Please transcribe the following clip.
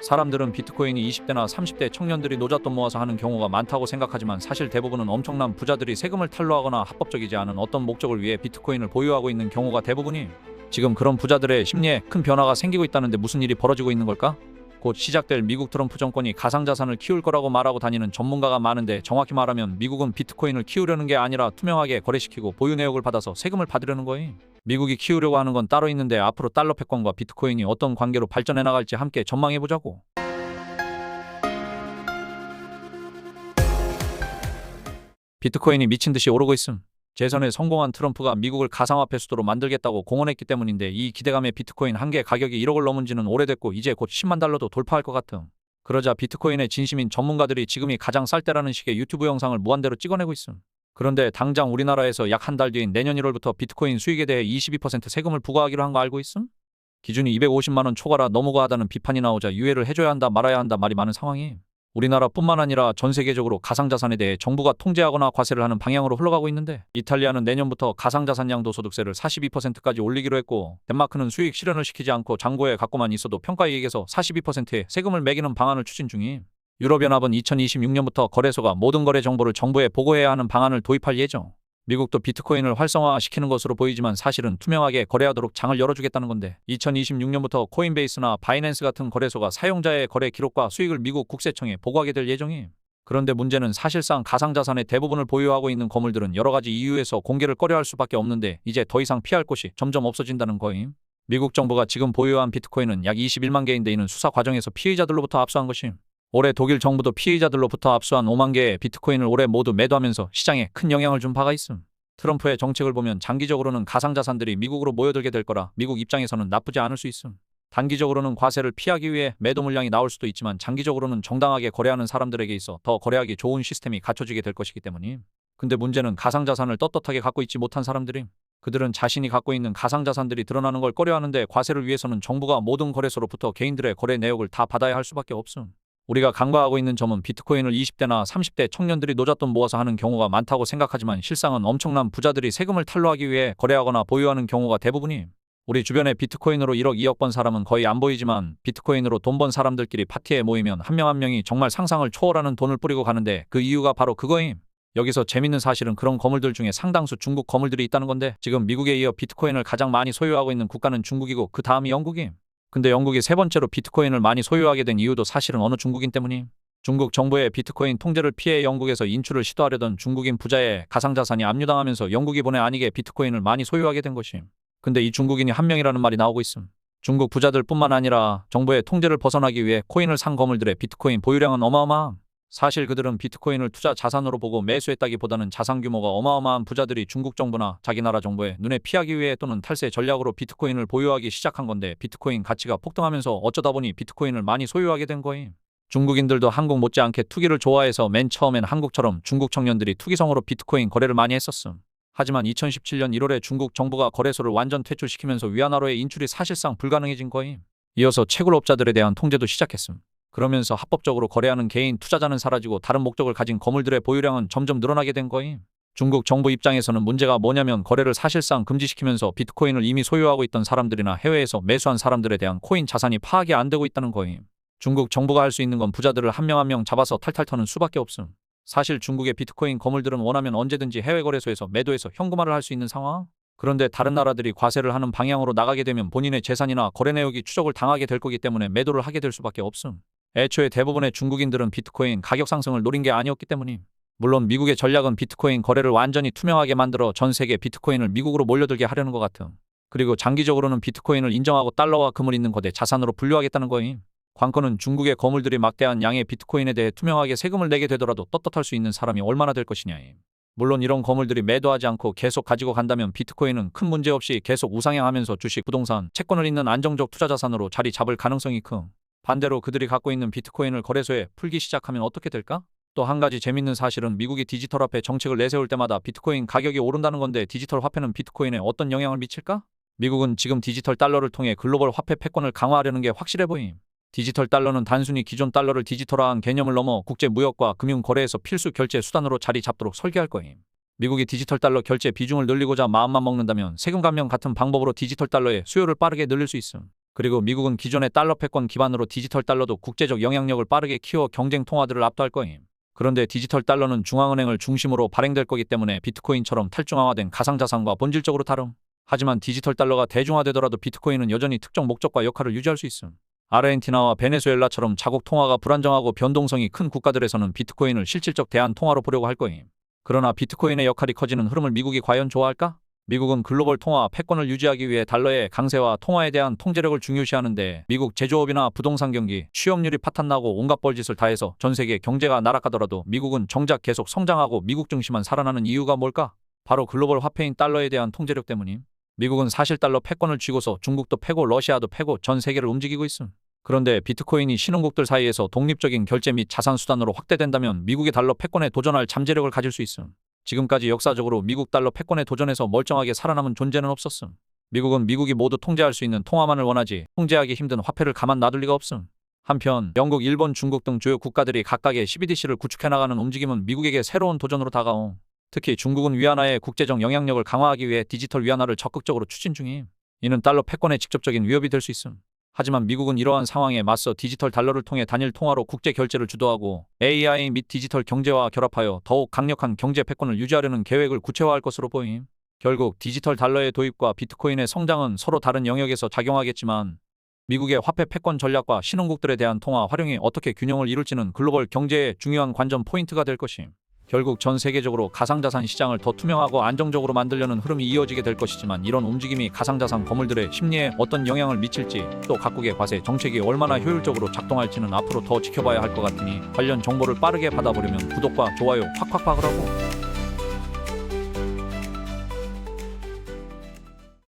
사람들은 비트코인이 20대나 30대 청년들이 노잣돈 모아서 하는 경우가 많다고 생각하지만 사실 대부분은 엄청난 부자들이 세금을 탈루하거나 합법적이지 않은 어떤 목적을 위해 비트코인을 보유하고 있는 경우가 대부분이. 지금 그런 부자들의 심리에 큰 변화가 생기고 있다는데 무슨 일이 벌어지고 있는 걸까? 곧 시작될 미국 트럼프 정권이 가상자산을 키울 거라고 말하고 다니는 전문가가 많은데, 정확히 말하면 미국은 비트코인을 키우려는 게 아니라 투명하게 거래시키고 보유 내역을 받아서 세금을 받으려는 거임. 미국이 키우려고 하는 건 따로 있는데 앞으로 달러 패권과 비트코인이 어떤 관계로 발전해 나갈지 함께 전망해보자고. 비트코인이 미친듯이 오르고 있음. 재선에 성공한 트럼프가 미국을 가상화폐 수도로 만들겠다고 공언했기 때문인데, 이 기대감에 비트코인 한 개 가격이 1억을 넘은 지는 오래됐고 이제 곧 10만 달러도 돌파할 것 같음. 그러자 비트코인의 진심인 전문가들이 지금이 가장 쌀 때라는 식의 유튜브 영상을 무한대로 찍어내고 있음. 그런데 당장 우리나라에서 약 한 달 뒤인 내년 1월부터 비트코인 수익에 대해 22% 세금을 부과하기로 한 거 알고 있음? 기준이 250만 원 초과라 너무 과하다는 비판이 나오자 유예를 해줘야 한다 말아야 한다 말이 많은 상황이. 우리나라뿐만 아니라 전 세계적으로 가상자산에 대해 정부가 통제하거나 과세를 하는 방향으로 흘러가고 있는데, 이탈리아는 내년부터 가상자산 양도소득세를 42%까지 올리기로 했고, 덴마크는 수익 실현을 시키지 않고 잔고에 갖고만 있어도 평가이익에서 42%의 세금을 매기는 방안을 추진 중임. 유럽연합은 2026년부터 거래소가 모든 거래 정보를 정부에 보고해야 하는 방안을 도입할 예정. 미국도 비트코인을 활성화시키는 것으로 보이지만 사실은 투명하게 거래하도록 장을 열어주겠다는 건데, 2026년부터 코인베이스나 바이낸스 같은 거래소가 사용자의 거래 기록과 수익을 미국 국세청에 보고하게 될 예정임. 그런데 문제는 사실상 가상자산의 대부분을 보유하고 있는 거물들은 여러 가지 이유에서 공개를 꺼려할 수밖에 없는데, 이제 더 이상 피할 곳이 점점 없어진다는 거임. 미국 정부가 지금 보유한 비트코인은 약 21만 개인데 이는 수사 과정에서 피의자들로부터 압수한 것임. 올해 독일 정부도 피의자들로부터 압수한 5만 개의 비트코인을 올해 모두 매도하면서 시장에 큰 영향을 준 바가 있음. 트럼프의 정책을 보면 장기적으로는 가상자산들이 미국으로 모여들게 될 거라 미국 입장에서는 나쁘지 않을 수 있음. 단기적으로는 과세를 피하기 위해 매도 물량이 나올 수도 있지만 장기적으로는 정당하게 거래하는 사람들에게 있어 더 거래하기 좋은 시스템이 갖춰지게 될 것이기 때문임. 근데 문제는 가상자산을 떳떳하게 갖고 있지 못한 사람들임. 그들은 자신이 갖고 있는 가상자산들이 드러나는 걸 꺼려하는데, 과세를 위해서는 정부가 모든 거래소로부터 개인들의 거래 내역을 다 받아야 할 수밖에 없음. 우리가 간과하고 있는 점은 비트코인을 20대나 30대 청년들이 노잣돈 모아서 하는 경우가 많다고 생각하지만 실상은 엄청난 부자들이 세금을 탈루하기 위해 거래하거나 보유하는 경우가 대부분임. 우리 주변에 비트코인으로 1억 2억 번 사람은 거의 안 보이지만, 비트코인으로 돈 번 사람들끼리 파티에 모이면 한 명 한 명이 정말 상상을 초월하는 돈을 뿌리고 가는데, 그 이유가 바로 그거임. 여기서 재밌는 사실은 그런 거물들 중에 상당수 중국 거물들이 있다는 건데, 지금 미국에 이어 비트코인을 가장 많이 소유하고 있는 국가는 중국이고 그 다음이 영국임. 근데 영국이 세 번째로 비트코인을 많이 소유하게 된 이유도 사실은 어느 중국인 때문임. 중국 정부의 비트코인 통제를 피해 영국에서 인출을 시도하려던 중국인 부자의 가상자산이 압류당하면서 영국이 본의 아니게 비트코인을 많이 소유하게 된 것임. 근데 이 중국인이 한 명이라는 말이 나오고 있음. 중국 부자들뿐만 아니라 정부의 통제를 벗어나기 위해 코인을 산 거물들의 비트코인 보유량은 어마어마함. 사실 그들은 비트코인을 투자 자산으로 보고 매수했다기보다는 자산 규모가 어마어마한 부자들이 중국 정부나 자기 나라 정부의 눈에 피하기 위해 또는 탈세 전략으로 비트코인을 보유하기 시작한 건데, 비트코인 가치가 폭등하면서 어쩌다 보니 비트코인을 많이 소유하게 된 거임. 중국인들도 한국 못지않게 투기를 좋아해서 맨 처음엔 한국처럼 중국 청년들이 투기성으로 비트코인 거래를 많이 했었음. 하지만 2017년 1월에 중국 정부가 거래소를 완전 퇴출시키면서 위안화로의 인출이 사실상 불가능해진 거임. 이어서 채굴업자들에 대한 통제도 시작했음. 그러면서 합법적으로 거래하는 개인 투자자는 사라지고 다른 목적을 가진 거물들의 보유량은 점점 늘어나게 된 거임. 중국 정부 입장에서는 문제가 뭐냐면, 거래를 사실상 금지시키면서 비트코인을 이미 소유하고 있던 사람들이나 해외에서 매수한 사람들에 대한 코인 자산이 파악이 안 되고 있다는 거임. 중국 정부가 할 수 있는 건 부자들을 한 명 한 명 잡아서 탈탈 터는 수밖에 없음. 사실 중국의 비트코인 거물들은 원하면 언제든지 해외 거래소에서 매도해서 현금화를 할 수 있는 상황. 그런데 다른 나라들이 과세를 하는 방향으로 나가게 되면 본인의 재산이나 거래 내역이 추적을 당하게 될 거기 때문에 매도를 하게 될 수밖에 없음. 애초에 대부분의 중국인들은 비트코인 가격 상승을 노린 게 아니었기 때문임. 물론 미국의 전략은 비트코인 거래를 완전히 투명하게 만들어 전 세계 비트코인을 미국으로 몰려들게 하려는 것 같음. 그리고 장기적으로는 비트코인을 인정하고 달러와 금을 있는 거대 자산으로 분류하겠다는 거임. 관건은 중국의 거물들이 막대한 양의 비트코인에 대해 투명하게 세금을 내게 되더라도 떳떳할 수 있는 사람이 얼마나 될 것이냐임. 물론 이런 거물들이 매도하지 않고 계속 가지고 간다면 비트코인은 큰 문제 없이 계속 우상향하면서 주식, 부동산, 채권을 잇는 안정적 투자 자산으로 자리 잡을 가능성이 큼. 반대로 그들이 갖고 있는 비트코인을 거래소에 풀기 시작하면 어떻게 될까? 또 한 가지 재밌는 사실은 미국이 디지털 화폐 정책을 내세울 때마다 비트코인 가격이 오른다는 건데, 디지털 화폐는 비트코인에 어떤 영향을 미칠까? 미국은 지금 디지털 달러를 통해 글로벌 화폐 패권을 강화하려는 게 확실해 보임. 디지털 달러는 단순히 기존 달러를 디지털화한 개념을 넘어 국제 무역과 금융 거래에서 필수 결제 수단으로 자리 잡도록 설계할 거임. 미국이 디지털 달러 결제 비중을 늘리고자 마음만 먹는다면 세금 감면 같은 방법으로 디지털 달러의 수요를 빠르게 늘릴 수 있음. 그리고 미국은 기존의 달러 패권 기반으로 디지털 달러도 국제적 영향력을 빠르게 키워 경쟁 통화들을 압도할 거임. 그런데 디지털 달러는 중앙은행을 중심으로 발행될 거기 때문에 비트코인처럼 탈중앙화된 가상자산과 본질적으로 다름. 하지만 디지털 달러가 대중화되더라도 비트코인은 여전히 특정 목적과 역할을 유지할 수 있음. 아르헨티나와 베네수엘라처럼 자국 통화가 불안정하고 변동성이 큰 국가들에서는 비트코인을 실질적 대안 통화로 보려고 할 거임. 그러나 비트코인의 역할이 커지는 흐름을 미국이 과연 좋아할까? 미국은 글로벌 통화 패권을 유지하기 위해 달러의 강세와 통화에 대한 통제력을 중요시하는데 미국 제조업이나 부동산 경기, 취업률이 파탄나고 온갖 벌짓을 다해서 전 세계 경제가 나락가더라도 미국은 정작 계속 성장하고 미국 증시만 살아나는 이유가 뭘까? 바로 글로벌 화폐인 달러에 대한 통제력 때문임. 미국은 사실 달러 패권을 쥐고서 중국도 패고 러시아도 패고 전 세계를 움직이고 있음. 그런데 비트코인이 신흥국들 사이에서 독립적인 결제 및 자산 수단으로 확대된다면 미국의 달러 패권에 도전할 잠재력을 가질 수 있음. 지금까지 역사적으로 미국 달러 패권에 도전해서 멀쩡하게 살아남은 존재는 없었음. 미국은 미국이 모두 통제할 수 있는 통화만을 원하지 통제하기 힘든 화폐를 가만 놔둘 리가 없음. 한편 영국, 일본, 중국 등 주요 국가들이 각각의 CBDC를 구축해 나가는 움직임은 미국에게 새로운 도전으로 다가옴. 특히 중국은 위안화의 국제적 영향력을 강화하기 위해 디지털 위안화를 적극적으로 추진 중임. 이는 달러 패권에 직접적인 위협이 될 수 있음. 하지만 미국은 이러한 상황에 맞서 디지털 달러를 통해 단일 통화로 국제 결제를 주도하고 AI 및 디지털 경제와 결합하여 더욱 강력한 경제 패권을 유지하려는 계획을 구체화할 것으로 보임. 결국 디지털 달러의 도입과 비트코인의 성장은 서로 다른 영역에서 작용하겠지만 미국의 화폐 패권 전략과 신흥국들에 대한 통화 활용이 어떻게 균형을 이룰지는 글로벌 경제의 중요한 관전 포인트가 될 것임. 결국 전 세계적으로 가상자산 시장을 더 투명하고 안정적으로 만들려는 흐름이 이어지게 될 것이지만 이런 움직임이 가상자산 거물들의 심리에 어떤 영향을 미칠지 또 각국의 과세 정책이 얼마나 효율적으로 작동할지는 앞으로 더 지켜봐야 할 것 같으니 관련 정보를 빠르게 받아보려면 구독과 좋아요 팍팍 박으라고.